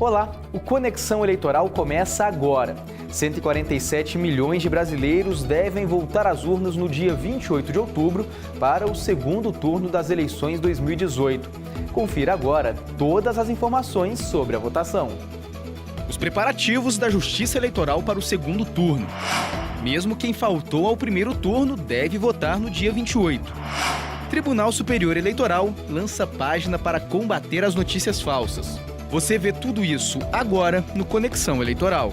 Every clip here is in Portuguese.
Olá, o Conexão Eleitoral começa agora. 147 milhões de brasileiros devem voltar às urnas no dia 28 de outubro para o segundo turno das eleições 2018. Confira agora todas as informações sobre a votação. Os preparativos da Justiça Eleitoral para o segundo turno. Mesmo quem faltou ao primeiro turno deve votar no dia 28. Tribunal Superior Eleitoral lança página para combater as notícias falsas. Você vê tudo isso agora no Conexão Eleitoral.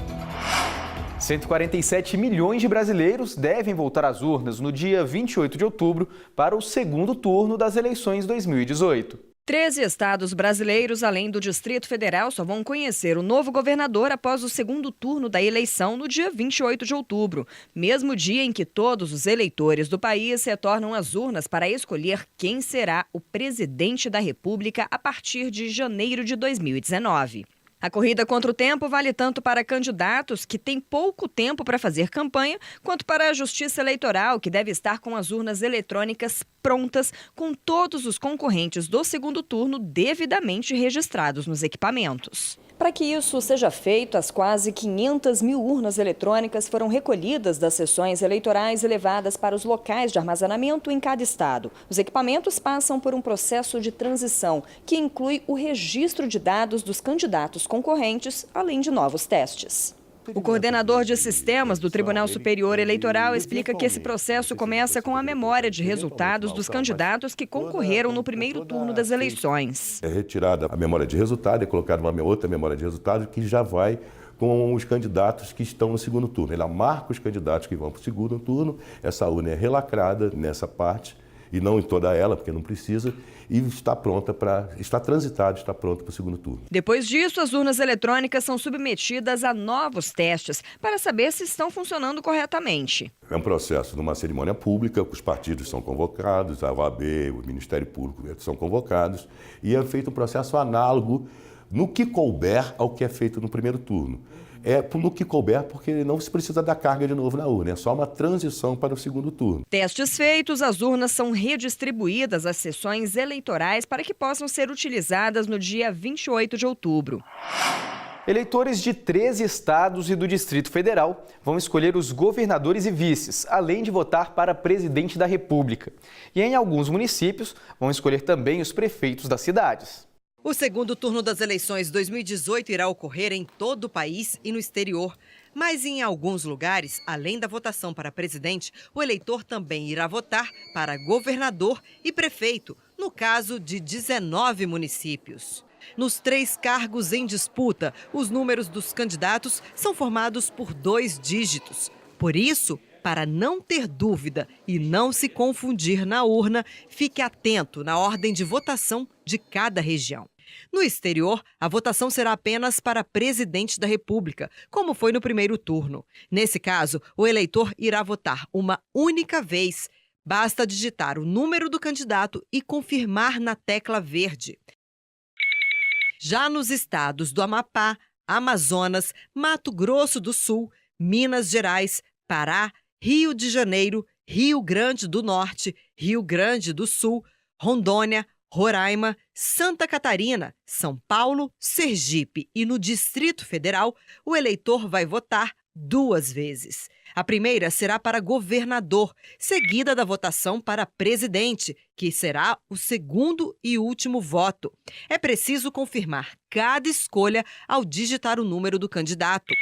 147 milhões de brasileiros devem voltar às urnas no dia 28 de outubro para o segundo turno das eleições 2018. 13 estados brasileiros, além do Distrito Federal, só vão conhecer o novo governador após o segundo turno da eleição no dia 28 de outubro, mesmo dia em que todos os eleitores do país retornam às urnas para escolher quem será o presidente da República a partir de janeiro de 2019. A corrida contra o tempo vale tanto para candidatos que têm pouco tempo para fazer campanha, quanto para a Justiça Eleitoral, que deve estar com as urnas eletrônicas prontas, com todos os concorrentes do segundo turno devidamente registrados nos equipamentos. Para que isso seja feito, as quase 500 mil urnas eletrônicas foram recolhidas das sessões eleitorais e levadas para os locais de armazenamento em cada estado. Os equipamentos passam por um processo de transição, que inclui o registro de dados dos candidatos concorrentes, além de novos testes. O coordenador de sistemas do Tribunal Superior Eleitoral explica que esse processo começa com a memória de resultados dos candidatos que concorreram no primeiro turno das eleições. É retirada a memória de resultado, é colocada uma outra memória de resultado que já vai com os candidatos que estão no segundo turno. Ela marca os candidatos que vão para o segundo turno, essa urna é relacrada nessa parte, e não em toda ela, porque não precisa, e está pronta está transitada, está pronta para o segundo turno. Depois disso, as urnas eletrônicas são submetidas a novos testes para saber se estão funcionando corretamente. É um processo de uma cerimônia pública, os partidos são convocados, a OAB, o Ministério Público são convocados, e é feito um processo análogo no que couber ao que é feito no primeiro turno. É no que couber, porque não se precisa dar carga de novo na urna, é só uma transição para o segundo turno. Testes feitos, as urnas são redistribuídas às sessões eleitorais para que possam ser utilizadas no dia 28 de outubro. Eleitores de 13 estados e do Distrito Federal vão escolher os governadores e vices, além de votar para presidente da República. E em alguns municípios vão escolher também os prefeitos das cidades. O segundo turno das eleições 2018 irá ocorrer em todo o país e no exterior. Mas em alguns lugares, além da votação para presidente, o eleitor também irá votar para governador e prefeito, no caso de 19 municípios. Nos 3 cargos em disputa, os números dos candidatos são formados por 2 dígitos. Por isso, para não ter dúvida e não se confundir na urna, fique atento na ordem de votação de cada região. No exterior, a votação será apenas para presidente da República, como foi no primeiro turno. Nesse caso, o eleitor irá votar uma única vez. Basta digitar o número do candidato e confirmar na tecla verde. Já nos estados do Amapá, Amazonas, Mato Grosso do Sul, Minas Gerais, Pará, Rio de Janeiro, Rio Grande do Norte, Rio Grande do Sul, Rondônia, Roraima, Santa Catarina, São Paulo, Sergipe e no Distrito Federal, o eleitor vai votar 2 vezes. A primeira será para governador, seguida da votação para presidente, que será o segundo e último voto. É preciso confirmar cada escolha ao digitar o número do candidato.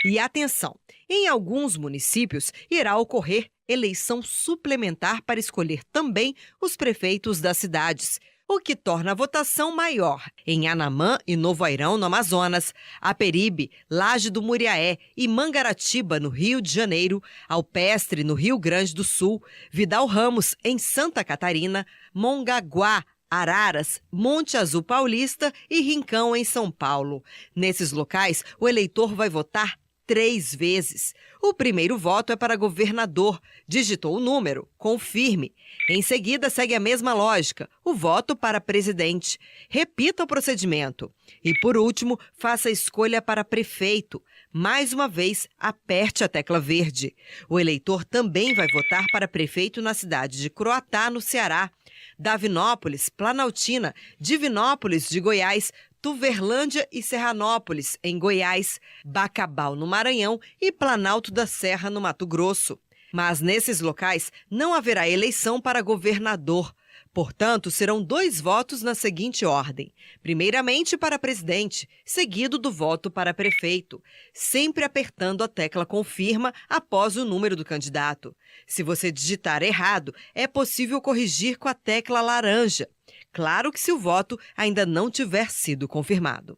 E atenção, em alguns municípios irá ocorrer eleição suplementar para escolher também os prefeitos das cidades, o que torna a votação maior. Em Anamã e Novo Airão, no Amazonas, Aperibe, Laje do Muriaé e Mangaratiba, no Rio de Janeiro, Alpestre, no Rio Grande do Sul, Vidal Ramos, em Santa Catarina, Mongaguá, Araras, Monte Azul Paulista e Rincão, em São Paulo. Nesses locais, o eleitor vai votar 3 vezes. O primeiro voto é para governador. Digitou o número, confirme. Em seguida, segue a mesma lógica, o voto para presidente. Repita o procedimento. E, por último, faça a escolha para prefeito. Mais uma vez, aperte a tecla verde. O eleitor também vai votar para prefeito na cidade de Croatá, no Ceará, Davinópolis, Planaltina, Divinópolis de Goiás, Tuverlândia e Serranópolis, em Goiás, Bacabal, no Maranhão e Planalto da Serra, no Mato Grosso. Mas nesses locais não haverá eleição para governador. Portanto, serão 2 votos na seguinte ordem. Primeiramente para presidente, seguido do voto para prefeito, sempre apertando a tecla confirma após o número do candidato. Se você digitar errado, é possível corrigir com a tecla laranja. Claro que se o voto ainda não tiver sido confirmado.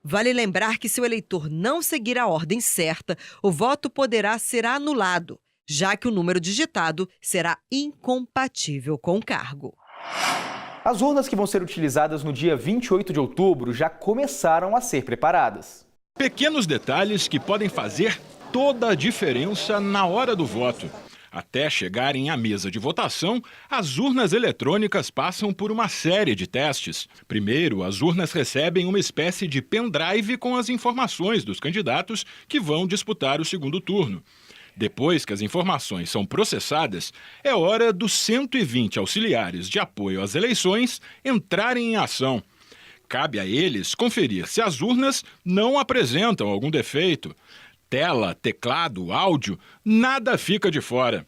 Vale lembrar que se o eleitor não seguir a ordem certa, o voto poderá ser anulado, já que o número digitado será incompatível com o cargo. As urnas que vão ser utilizadas no dia 28 de outubro já começaram a ser preparadas. Pequenos detalhes que podem fazer toda a diferença na hora do voto. Até chegarem à mesa de votação, as urnas eletrônicas passam por uma série de testes. Primeiro, as urnas recebem uma espécie de pendrive com as informações dos candidatos que vão disputar o segundo turno. Depois que as informações são processadas, é hora dos 120 auxiliares de apoio às eleições entrarem em ação. Cabe a eles conferir se as urnas não apresentam algum defeito. Tela, teclado, áudio, nada fica de fora.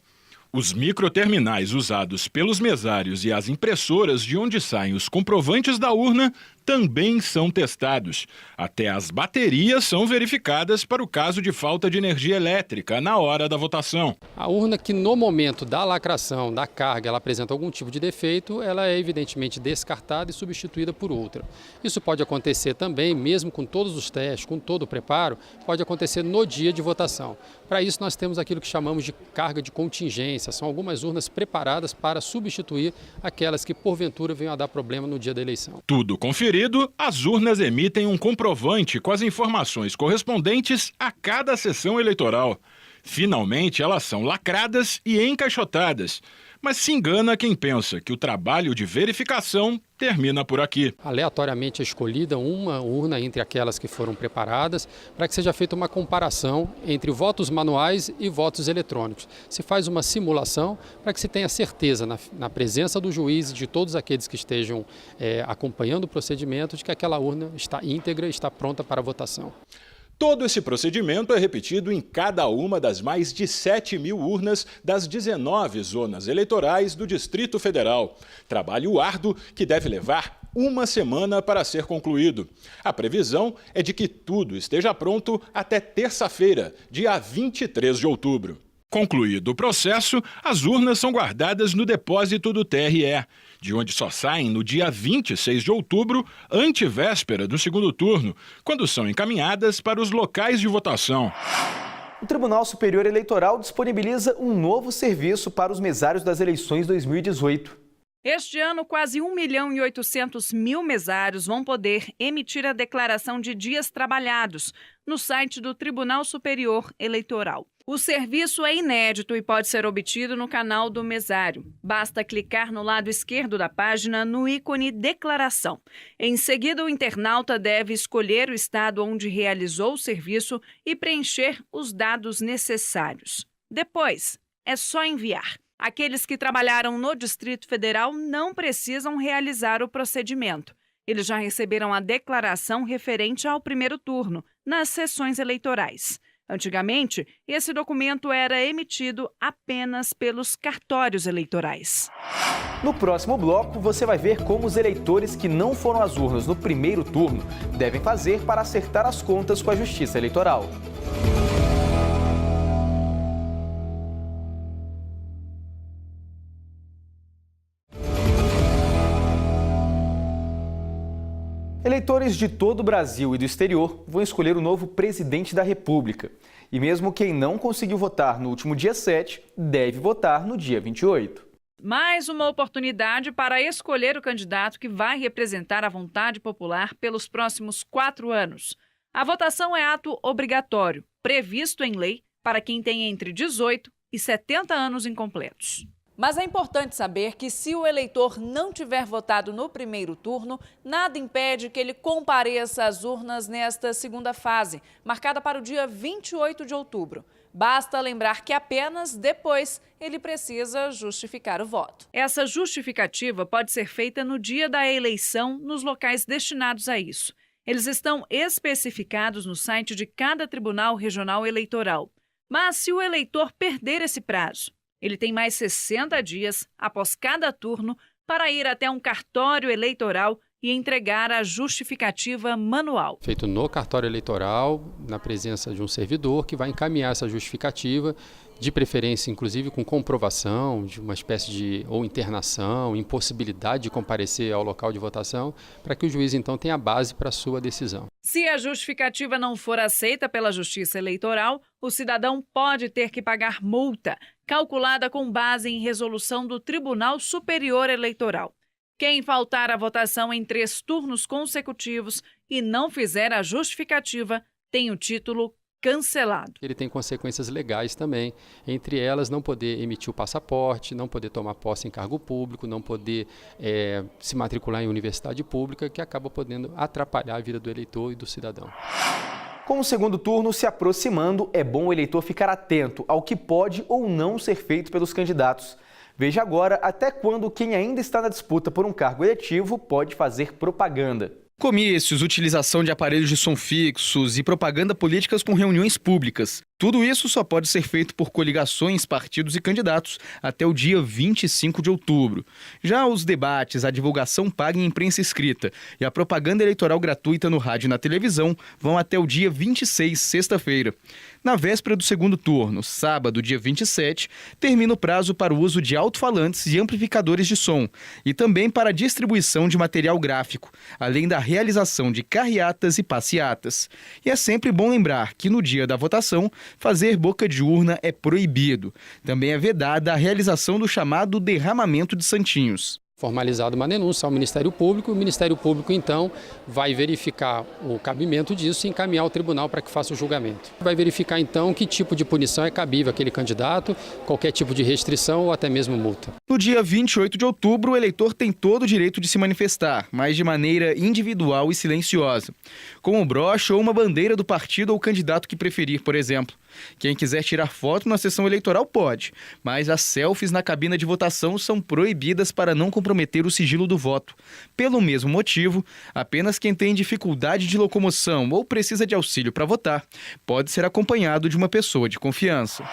Os microterminais usados pelos mesários e as impressoras de onde saem os comprovantes da urna também são testados. Até as baterias são verificadas para o caso de falta de energia elétrica na hora da votação. A urna que no momento da lacração, da carga, ela apresenta algum tipo de defeito, ela é evidentemente descartada e substituída por outra. Isso pode acontecer também, mesmo com todos os testes, com todo o preparo, pode acontecer no dia de votação. Para isso nós temos aquilo que chamamos de carga de contingência, são algumas urnas preparadas para substituir aquelas que porventura venham a dar problema no dia da eleição. Tudo conferido, as urnas emitem um comprovante com as informações correspondentes a cada sessão eleitoral. Finalmente, elas são lacradas e encaixotadas. Mas se engana quem pensa que o trabalho de verificação termina por aqui. Aleatoriamente é escolhida uma urna entre aquelas que foram preparadas para que seja feita uma comparação entre votos manuais e votos eletrônicos. Se faz uma simulação para que se tenha certeza na presença do juiz e de todos aqueles que estejam acompanhando o procedimento de que aquela urna está íntegra e está pronta para votação. Todo esse procedimento é repetido em cada uma das mais de 7.000 urnas das 19 zonas eleitorais do Distrito Federal. Trabalho árduo que deve levar uma semana para ser concluído. A previsão é de que tudo esteja pronto até terça-feira, dia 23 de outubro. Concluído o processo, as urnas são guardadas no depósito do TRE, de onde só saem no dia 26 de outubro, antevéspera do segundo turno, quando são encaminhadas para os locais de votação. O Tribunal Superior Eleitoral disponibiliza um novo serviço para os mesários das eleições 2018. Este ano, quase 1.800.000 mesários vão poder emitir a declaração de dias trabalhados no site do Tribunal Superior Eleitoral. O serviço é inédito e pode ser obtido no canal do mesário. Basta clicar no lado esquerdo da página no ícone Declaração. Em seguida, o internauta deve escolher o estado onde realizou o serviço e preencher os dados necessários. Depois, é só enviar. Aqueles que trabalharam no Distrito Federal não precisam realizar o procedimento. Eles já receberam a declaração referente ao primeiro turno, nas sessões eleitorais. Antigamente, esse documento era emitido apenas pelos cartórios eleitorais. No próximo bloco, você vai ver como os eleitores que não foram às urnas no primeiro turno devem fazer para acertar as contas com a Justiça Eleitoral. Eleitores de todo o Brasil e do exterior vão escolher o novo presidente da República. E mesmo quem não conseguiu votar no último dia 7, deve votar no dia 28. Mais uma oportunidade para escolher o candidato que vai representar a vontade popular pelos próximos 4 anos. A votação é ato obrigatório, previsto em lei, para quem tem entre 18 e 70 anos incompletos. Mas é importante saber que se o eleitor não tiver votado no primeiro turno, nada impede que ele compareça às urnas nesta segunda fase, marcada para o dia 28 de outubro. Basta lembrar que apenas depois ele precisa justificar o voto. Essa justificativa pode ser feita no dia da eleição nos locais destinados a isso. Eles estão especificados no site de cada Tribunal Regional Eleitoral. Mas se o eleitor perder esse prazo, ele tem mais 60 dias após cada turno para ir até um cartório eleitoral e entregar a justificativa manual. Feito no cartório eleitoral, na presença de um servidor que vai encaminhar essa justificativa, de preferência, inclusive, com comprovação de uma espécie de ou internação, impossibilidade de comparecer ao local de votação, para que o juiz, então, tenha base para a sua decisão. Se a justificativa não for aceita pela Justiça Eleitoral, o cidadão pode ter que pagar multa, calculada com base em resolução do Tribunal Superior Eleitoral. Quem faltar à votação em 3 turnos consecutivos e não fizer a justificativa tem o título cancelado. Ele tem consequências legais também, entre elas não poder emitir o passaporte, não poder tomar posse em cargo público, não poder se matricular em universidade pública, que acaba podendo atrapalhar a vida do eleitor e do cidadão. Com o segundo turno se aproximando, é bom o eleitor ficar atento ao que pode ou não ser feito pelos candidatos. Veja agora até quando quem ainda está na disputa por um cargo eletivo pode fazer propaganda. Comícios, utilização de aparelhos de som fixos e propaganda políticas com reuniões públicas. Tudo isso só pode ser feito por coligações, partidos e candidatos até o dia 25 de outubro. Já os debates, a divulgação paga em imprensa escrita e a propaganda eleitoral gratuita no rádio e na televisão vão até o dia 26, sexta-feira. Na véspera do segundo turno, sábado, dia 27, termina o prazo para o uso de alto-falantes e amplificadores de som e também para a distribuição de material gráfico, além da realização de carreatas e passeatas. E é sempre bom lembrar que no dia da votação, fazer boca de urna é proibido. Também é vedada a realização do chamado derramamento de santinhos. Formalizada uma denúncia ao Ministério Público, o Ministério Público, então, vai verificar o cabimento disso e encaminhar ao tribunal para que faça o julgamento. Vai verificar, então, que tipo de punição é cabível àquele candidato, qualquer tipo de restrição ou até mesmo multa. No dia 28 de outubro, o eleitor tem todo o direito de se manifestar, mas de maneira individual e silenciosa, com um broche ou uma bandeira do partido ou candidato que preferir, por exemplo. Quem quiser tirar foto na sessão eleitoral pode, mas as selfies na cabina de votação são proibidas para não comprometer o sigilo do voto. Pelo mesmo motivo, apenas quem tem dificuldade de locomoção ou precisa de auxílio para votar pode ser acompanhado de uma pessoa de confiança.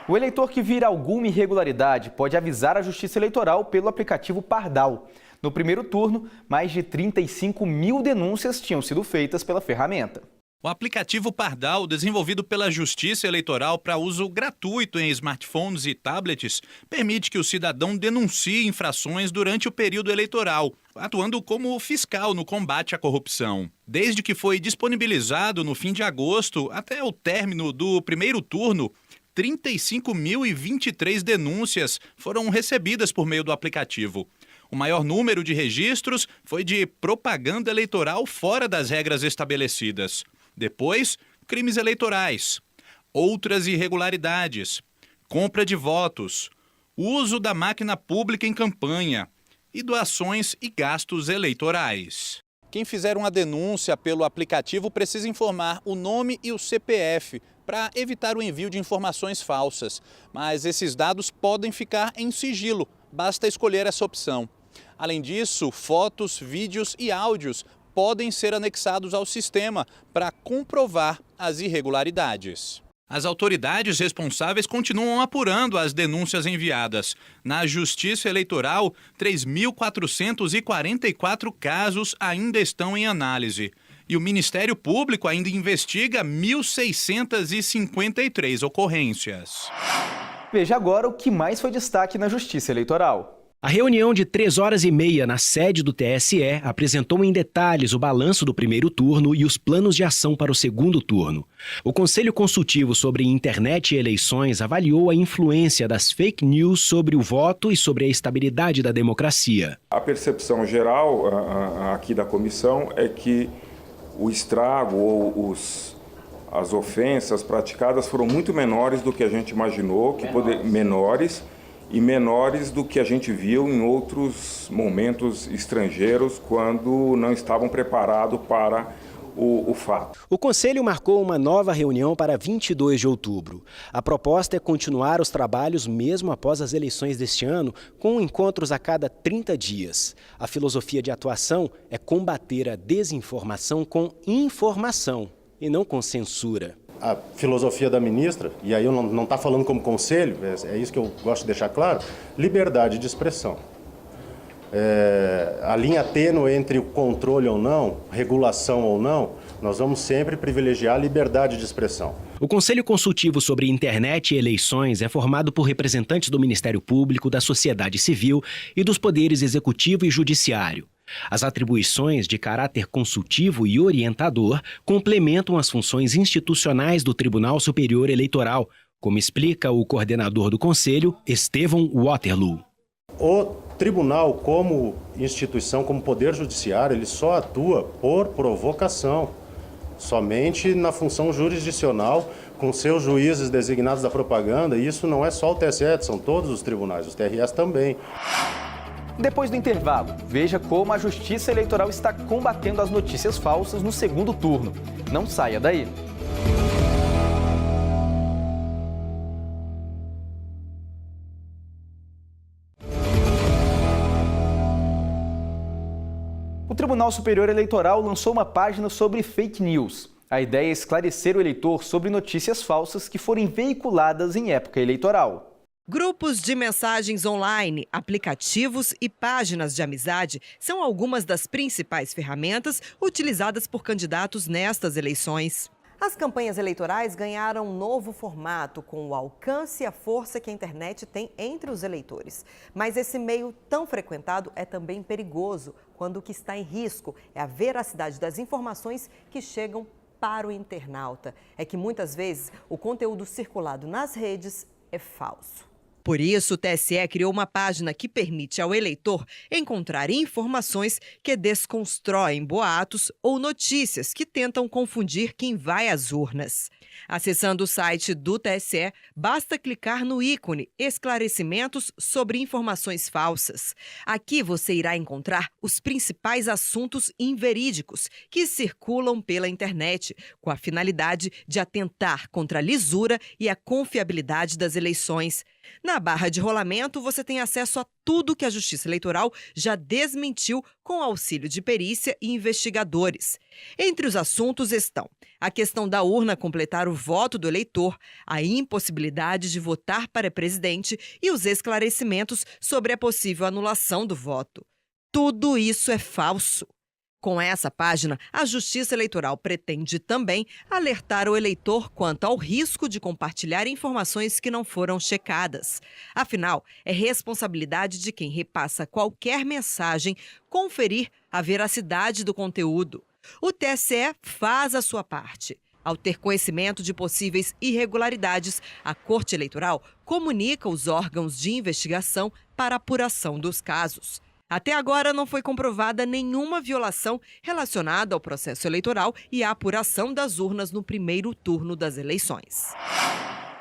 O eleitor que vir alguma irregularidade pode avisar a Justiça Eleitoral pelo aplicativo Pardal. No primeiro turno, mais de 35 mil denúncias tinham sido feitas pela ferramenta. O aplicativo Pardal, desenvolvido pela Justiça Eleitoral para uso gratuito em smartphones e tablets, permite que o cidadão denuncie infrações durante o período eleitoral, atuando como fiscal no combate à corrupção. Desde que foi disponibilizado no fim de agosto até o término do primeiro turno, 35.023 denúncias foram recebidas por meio do aplicativo. O maior número de registros foi de propaganda eleitoral fora das regras estabelecidas. Depois, crimes eleitorais, outras irregularidades, compra de votos, uso da máquina pública em campanha e doações e gastos eleitorais. Quem fizer uma denúncia pelo aplicativo precisa informar o nome e o CPF para evitar o envio de informações falsas. Mas esses dados podem ficar em sigilo, basta escolher essa opção. Além disso, fotos, vídeos e áudios podem ser anexados ao sistema para comprovar as irregularidades. As autoridades responsáveis continuam apurando as denúncias enviadas. Na Justiça Eleitoral, 3.444 casos ainda estão em análise. E o Ministério Público ainda investiga 1.653 ocorrências. Veja agora o que mais foi destaque na Justiça Eleitoral. A reunião de 3h30 na sede do TSE apresentou em detalhes o balanço do primeiro turno e os planos de ação para o segundo turno. O Conselho Consultivo sobre Internet e Eleições avaliou a influência das fake news sobre o voto e sobre a estabilidade da democracia. A percepção geral aqui da comissão é que o estrago ou as ofensas praticadas foram muito menores do que a gente imaginou, menores. e menores do que a gente viu em outros momentos estrangeiros quando não estavam preparados para o fato. O Conselho marcou uma nova reunião para 22 de outubro. A proposta é continuar os trabalhos mesmo após as eleições deste ano, com encontros a cada 30 dias. A filosofia de atuação é combater a desinformação com informação e não com censura. A filosofia da ministra, e aí eu não está falando como conselho, é isso que eu gosto de deixar claro, liberdade de expressão. A linha tênue entre o controle ou não, regulação ou não, nós vamos sempre privilegiar a liberdade de expressão. O Conselho Consultivo sobre Internet e Eleições é formado por representantes do Ministério Público, da sociedade civil e dos poderes executivo e judiciário. As atribuições de caráter consultivo e orientador complementam as funções institucionais do Tribunal Superior Eleitoral, como explica o coordenador do Conselho, Estevão Waterloo. O tribunal, como instituição, como poder judiciário, ele só atua por provocação, somente na função jurisdicional, com seus juízes designados da propaganda, e isso não é só o TSE, são todos os tribunais, os TRS também. Depois do intervalo, veja como a Justiça Eleitoral está combatendo as notícias falsas no segundo turno. Não saia daí. O Tribunal Superior Eleitoral lançou uma página sobre fake news. A ideia é esclarecer o eleitor sobre notícias falsas que forem veiculadas em época eleitoral. Grupos de mensagens online, aplicativos e páginas de amizade são algumas das principais ferramentas utilizadas por candidatos nestas eleições. As campanhas eleitorais ganharam um novo formato, com o alcance e a força que a internet tem entre os eleitores. Mas esse meio tão frequentado é também perigoso, quando o que está em risco é a veracidade das informações que chegam para o internauta. É que muitas vezes o conteúdo circulado nas redes é falso. Por isso, o TSE criou uma página que permite ao eleitor encontrar informações que desconstroem boatos ou notícias que tentam confundir quem vai às urnas. Acessando o site do TSE, basta clicar no ícone Esclarecimentos sobre informações falsas. Aqui você irá encontrar os principais assuntos inverídicos que circulam pela internet, com a finalidade de atentar contra a lisura e a confiabilidade das eleições. Na barra de rolamento, você tem acesso a tudo que a Justiça Eleitoral já desmentiu com auxílio de perícia e investigadores. Entre os assuntos estão a questão da urna completar o voto do eleitor, a impossibilidade de votar para presidente e os esclarecimentos sobre a possível anulação do voto. Tudo isso é falso. Com essa página, a Justiça Eleitoral pretende também alertar o eleitor quanto ao risco de compartilhar informações que não foram checadas. Afinal, é responsabilidade de quem repassa qualquer mensagem conferir a veracidade do conteúdo. O TSE faz a sua parte. Ao ter conhecimento de possíveis irregularidades, a Corte Eleitoral comunica os órgãos de investigação para a apuração dos casos. Até agora não foi comprovada nenhuma violação relacionada ao processo eleitoral e à apuração das urnas no primeiro turno das eleições.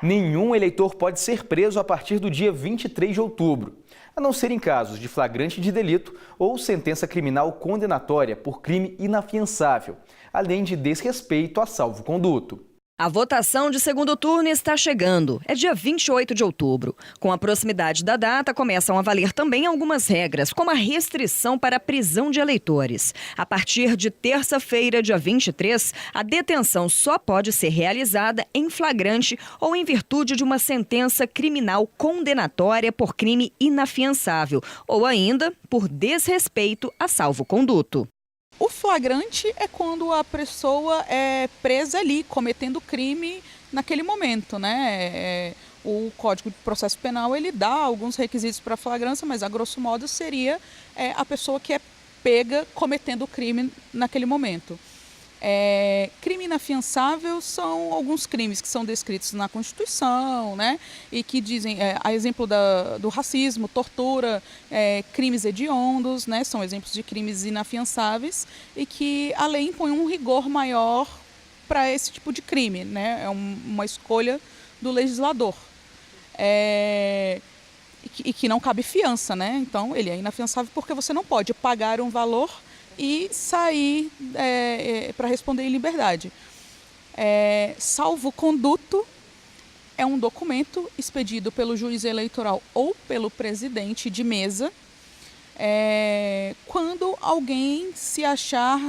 Nenhum eleitor pode ser preso a partir do dia 23 de outubro, a não ser em casos de flagrante de delito ou sentença criminal condenatória por crime inafiançável, além de desrespeito a salvo-conduto. A votação de segundo turno está chegando. É dia 28 de outubro. Com a proximidade da data, começam a valer também algumas regras, como a restrição para a prisão de eleitores. A partir de terça-feira, dia 23, a detenção só pode ser realizada em flagrante ou em virtude de uma sentença criminal condenatória por crime inafiançável, ou ainda por desrespeito a salvo-conduto. O flagrante é quando a pessoa é presa ali, cometendo crime naquele momento, né? O Código de Processo Penal, ele dá alguns requisitos para flagrância, mas a grosso modo seria a pessoa que é pega cometendo o crime naquele momento. Crime inafiançável são alguns crimes que são descritos na Constituição, né? E que dizem, a exemplo do racismo, tortura, crimes hediondos, né? São exemplos de crimes inafiançáveis e que a lei impõe um rigor maior para esse tipo de crime, né? É uma escolha do legislador. e que não cabe fiança, né? Então, ele é inafiançável porque você não pode pagar um valor e sair para responder em liberdade. Salvo-conduto é um documento expedido pelo juiz eleitoral ou pelo presidente de mesa quando alguém se achar,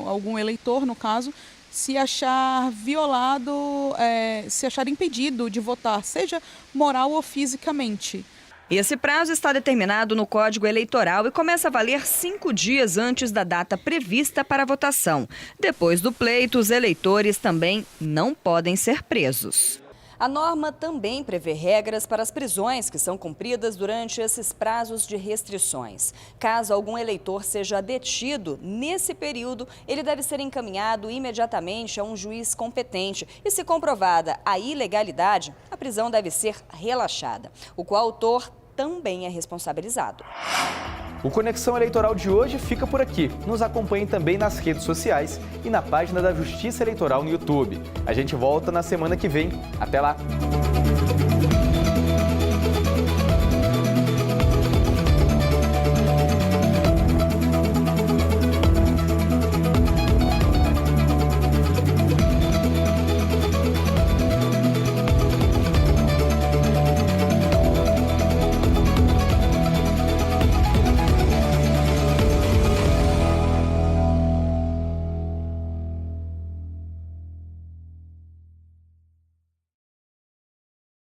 algum eleitor no caso, se achar violado, se achar impedido de votar, seja moral ou fisicamente. Esse prazo está determinado no Código Eleitoral e começa a valer 5 dias antes da data prevista para a votação. Depois do pleito, os eleitores também não podem ser presos. A norma também prevê regras para as prisões que são cumpridas durante esses prazos de restrições. Caso algum eleitor seja detido nesse período, ele deve ser encaminhado imediatamente a um juiz competente. E se comprovada a ilegalidade, a prisão deve ser relaxada. O coautor também é responsabilizado. O Conexão Eleitoral de hoje fica por aqui. Nos acompanhe também nas redes sociais e na página da Justiça Eleitoral no YouTube. A gente volta na semana que vem. Até lá!